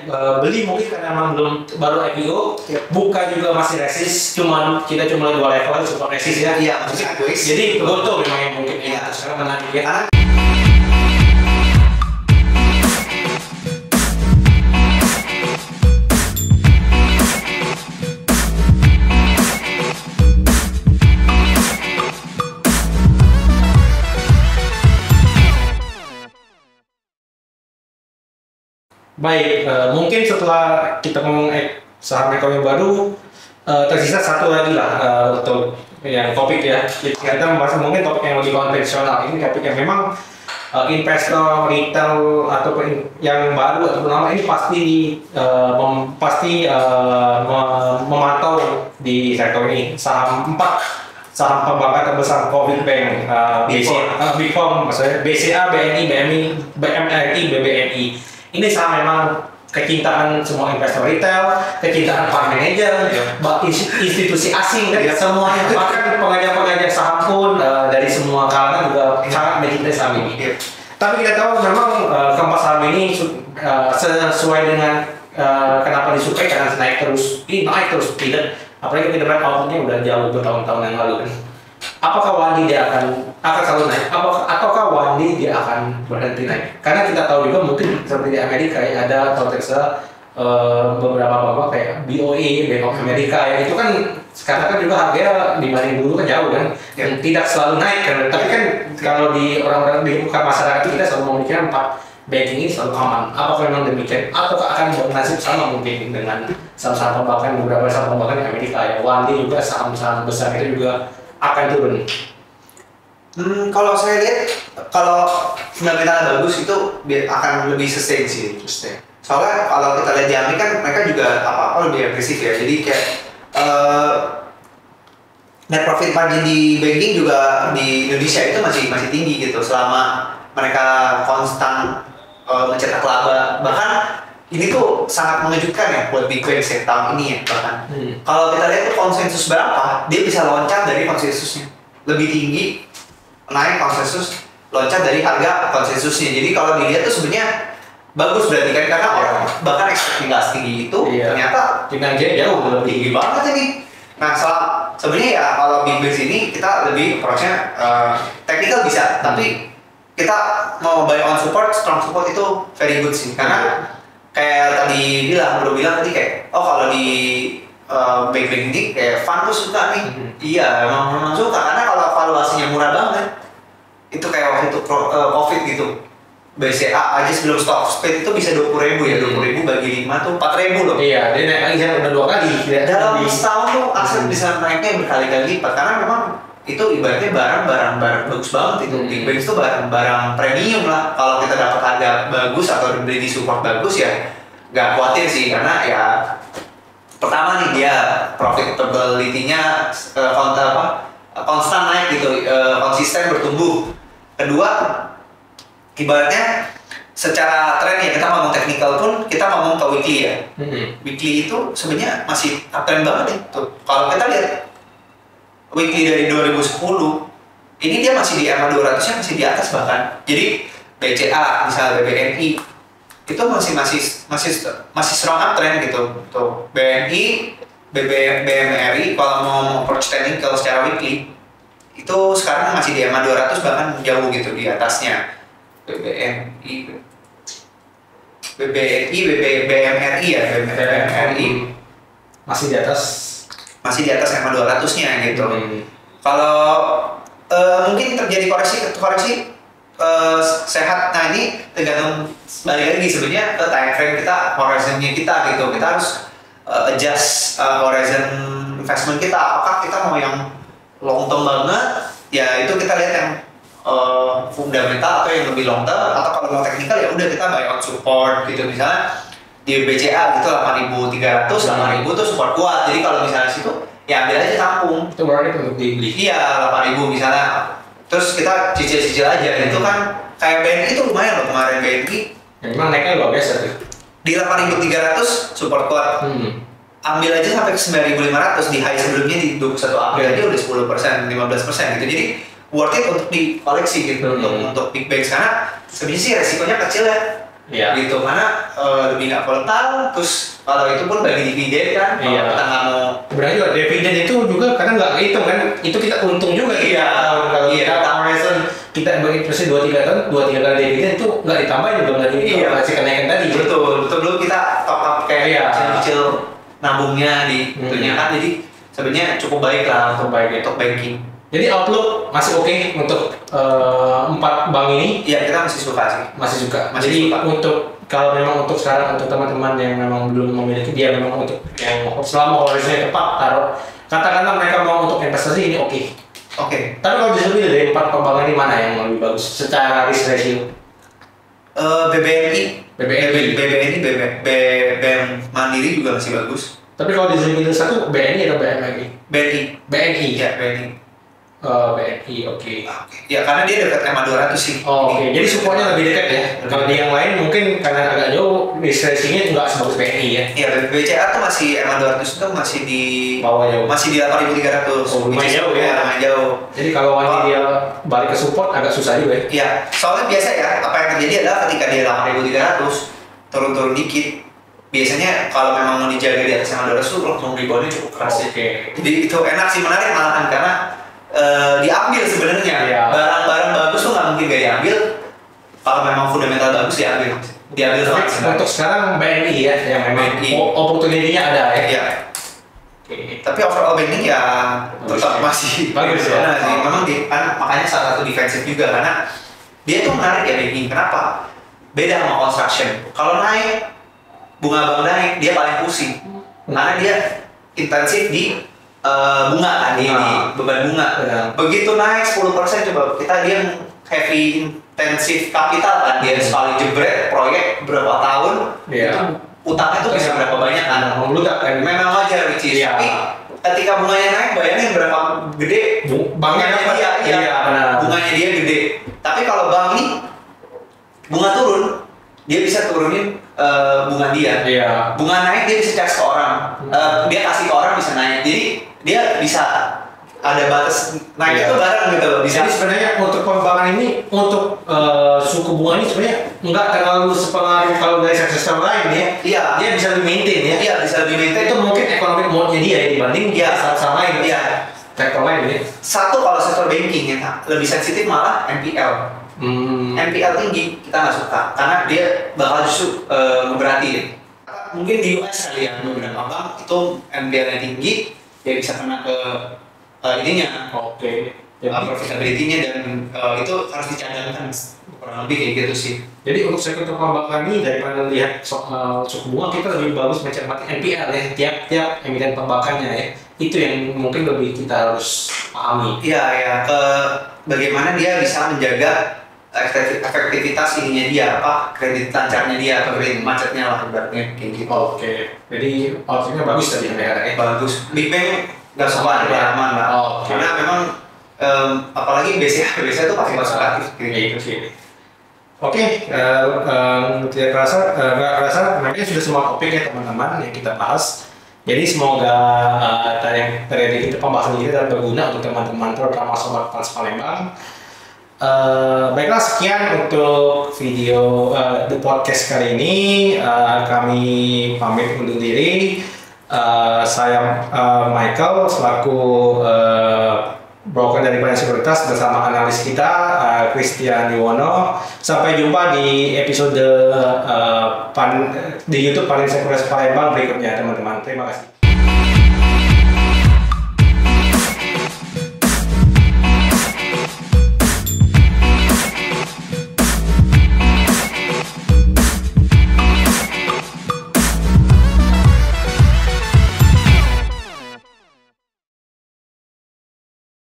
beli mungkin karena memang belum baru IPO, buka juga masih resist, kita cuma 2 level support resist ya. Iya, maksudnya sideways. Jadi goto memang yang mungkin sekarang menarik ya. Baik, mungkin setelah kita ngomong saham ekonomi baru, tersisa satu lagi lah untuk yang topik ya. Kita membahas mungkin topik yang lebih konvensional. Ini topik yang memang investor, retail ataupun yang baru ataupun lama ini pasti memantau di sektor ini. Saham perbankan terbesar Covid Bank, BCA, maksudnya BCA, BNI, BMRI, BBNI. Ini saham memang kecintaan semua investor retail, kecintaan para manajer, institusi asing, semuanya, bahkan pengajar-pengajar saham pun dari semua kalangan juga sangat mencintai saham ini. Tapi kita tahu memang keempat saham ini sesuai dengan kenapa disukai karena naik terus tidak. Apalagi kita lihat outputnya udah jauh bertahun-tahun yang lalu kan. Apakah Wandi dia akan selalu naik? Ataukah Wandi dia akan berhenti naik? Karena kita tahu juga mungkin seperti di Amerika ya ada Tesla, beberapa bank kayak BOE, Bank of America ya itu kan sekarang kan juga harganya dibanding dulu kan jauh kan, yang tidak selalu naik kan. Tapi kan kalau di orang-orang di muka masyarakat kita selalu memikirkan banking ini selalu aman. Apakah memang demikian? Ataukah akan bernasib sama mungkin dengan saham-saham perbankan, beberapa saham perbankan di Amerika ya? Wandi juga saham-saham besar itu juga akan turun. Kalau saya lihat, kalau fundamental bagus itu akan lebih sustain sih. Soalnya kalau kita lihat di Amerika kan mereka juga apa-apa lebih agresif ya. Jadi kayak net profit margin di banking juga di Indonesia itu masih tinggi gitu. Selama mereka konstan mencetak laba, bahkan ini tuh sangat mengejutkan ya buat big banks ya tahun ini ya bahkan. Kalau kita lihat tuh konsensus berapa, dia bisa loncat dari konsensusnya lebih tinggi, naik konsensus, loncat dari harga konsensusnya. Jadi kalau dilihat tuh sebenarnya bagus berarti kan karena orang bahkan ekspektasi tinggi itu ternyata kinerjanya jauh lebih tinggi banget ini. Nah sebenarnya ya kalau big banks ini kita lebih approach-nya technical bisa, tapi kita mau buy on support, strong support itu very good sih karena kayak tadi lu bilang tadi kayak kalau di bank-bank ini kayak fund tuh suka nih. Iya emang suka karena kalau valuasinya murah banget itu kayak waktu itu Covid gitu, BCA aja sebelum stock split itu bisa 20.000 ya, 20.000 bagi 5 tuh 4.000 loh. Iya, dia naik lagi udah 2 kali. Dalam setahun tuh aset bisa naiknya berkali-kali lipat karena memang itu ibaratnya barang bagus banget itu. Big banks itu barang premium lah. Kalau kita dapat harga bagus atau beli di support bagus ya nggak khawatir sih karena ya pertama nih dia profitability-nya konstan naik gitu, konsisten bertumbuh. Kedua ibaratnya secara tren ya kita ngomong technical pun kita ngomong ke weekly ya. Weekly itu sebenarnya masih uptrend banget nih tuh. Kalau kita lihat weekly dari 2010 ini dia masih di MA 200 nya masih di atas bahkan. Jadi BCA misalnya BBNI itu masih strong uptrend gitu. Tuh BNI, BMRI kalau mau approach technical secara weekly itu sekarang masih di MA 200 bahkan jauh gitu di atasnya. BMRI ya, BMRI masih di atas MA 200-nya gitu. Kalau mungkin terjadi koreksi sehat, nah ini tergantung balik lagi sebenarnya ke time frame kita, horizon-nya kita gitu. Kita harus adjust horizon investment kita. Apakah kita mau yang long term banget? Ya itu kita lihat yang fundamental atau yang lebih long term, atau kalau mau technical ya udah kita buy on support gitu. Misalnya di BCA gitu 8.300, 8.000 tuh support kuat. Jadi kalau misalnya situ ya ambil aja tampung. Itu berarti untuk dibeli. Iya 8.000 misalnya. Terus kita cicil-cicil aja. Itu kan kayak BNI itu lumayan loh kemarin BNI. Memang naiknya luar biasa tuh. Di 8.300 support kuat. Ambil aja sampai ke 9.500 di high sebelumnya di 21 April aja udah 10%, 15% gitu. Jadi worth it untuk di koleksi gitu untuk big banks karena sebenarnya sih resikonya kecil ya. Iya. gitu, karena lebih nggak volatile. Terus kalau itu pun bagi dividen kan, kalau Iya. kita nggak mau. Berarti juga dividen itu juga kadang nggak hitung kan, itu kita untung juga. Iya. Kalau Iya. kita horizon kita berinvestasi 2-3 tahun, 2-3 kali dividen itu nggak ditambah juga nggak Iya. kasih kenaikan tadi. Betul belum kita top up kayak Iya. kecil-kecil nabungnya di itunya kan, jadi sebenarnya cukup baik lah Cukup baik ya. untuk banking. Jadi outlook masih oke untuk 4 bank ini. Iya, kita masih suka sih. Masih suka. Masih Jadi suka. untuk kalau memang untuk sekarang untuk teman-teman yang memang belum memiliki, dia memang untuk yang selama horizonnya tepat taruh, katakanlah mereka mau untuk investasi ini oke. Oke. Tapi kalau disuruh pilih dari 4 perbankan ini mana yang lebih bagus secara risk ratio? BBNI, BBNI. BBM Mandiri juga masih bagus. Tapi kalau disuruh pilih satu, BNI atau BMI? BNI, BNI. ya BNI. BNI, oke. Ya karena dia dekat sama 200 sih. Oh, oke. Jadi supportnya lebih dekat ya. Kalau di yang lain mungkin karena agak jauh, risk ratio-nya nggak sebagus BNI ya. Iya, BCA tuh masih MA 200 itu masih di Bawah jauh. masih di 8.300. Oh, lumayan jauh ya. Lumayan jauh. Jadi kalau nanti dia balik ke support agak susah juga ya. Iya, soalnya biasa ya, apa yang terjadi adalah ketika dia 8.300 turun-turun dikit, biasanya kalau memang mau dijaga di atas MA 200 tuh langsung reboundnya cukup keras. Oke. Jadi itu enak sih, menarik malahan karena diambil sebenarnya. Iya. Barang-barang bagus tuh nggak mungkin gak diambil. Kalau memang fundamental bagus diambil. Diambil Tapi sebenarnya. untuk sekarang BNI ya yang memang BNI. opportunity-nya ada ya. Iya. Oke. Tapi overall banking ya tetap ya. masih Bagus ya. Nah, sih. Memang kan makanya salah satu defensif juga karena dia tuh menarik ya banking. Kenapa? Beda sama construction. Kalau naik bunga bank naik dia paling pusing karena dia intensif di bunga kan di beban bunga. Benar. Begitu naik 10% coba kita dia heavy intensif kapital kan dia sekali jebret proyek berapa tahun Iya. itu utangnya tuh bisa berapa banyak kan. Meludak kan. Memang wajar which is. Iya. Tapi ketika bunganya naik bayangin berapa gede Banknya dapat. dia. Iya, benar. Bunganya dia gede. Tapi kalau bank ini bunga turun dia bisa turunin bunga dia. Iya. Bunga naik dia bisa charge ke orang. Dia kasih ke orang bisa naik. Jadi dia bisa ada batas naik Iya. itu bareng gitu loh. Bisa. Jadi sebenarnya untuk perbankan ini untuk suku bunga ini sebenarnya nggak terlalu sepengaruh kalau dari sektor lain ya. Iya. Dia bisa lebih maintain ya. Iya bisa lebih maintain. Itu mungkin economic mode-nya dia dibanding Iya. saham lain. Iya. Sektor lain ya. Satu kalau sektor banking ya lebih sensitif malah NPL. NPL tinggi kita nggak suka karena dia bakal justru ngeberatin. Mungkin di US kali ya beberapa bank itu NPL-nya tinggi dia bisa kena ke ininya Oke. profitability-nya dan itu harus dicadangkan kurang lebih kayak gitu sih. Jadi untuk sektor perbankan ini daripada lihat suku bunga kita lebih bagus mencermati NPL ya tiap emiten perbankannya ya. Itu yang mungkin lebih kita harus pahami. Iya ya ke bagaimana dia bisa menjaga efektivitas ininya dia apa kredit lancarnya dia atau kredit macetnya lah ibaratnya kayak gitu. Oke. Jadi outlook-nya bagus tadi ya. Bagus. Big Bang nggak suka ada aman lah. Oke. Karena memang apalagi BCA itu pasti konservatif. Itu sih. Oke, tidak kerasa namanya sudah semua topik ya teman-teman yang kita bahas. Jadi semoga tadi kita pembahasan kita berguna untuk teman-teman terutama sobat Trans Palembang. Baiklah sekian untuk video the podcast kali ini. Kami pamit undur diri. Saya Michael selaku broker dari Bank Sekuritas bersama analis kita Christian Yuwono. Sampai jumpa di episode di YouTube Bank Sekuritas Palembang berikutnya teman-teman. Terima kasih.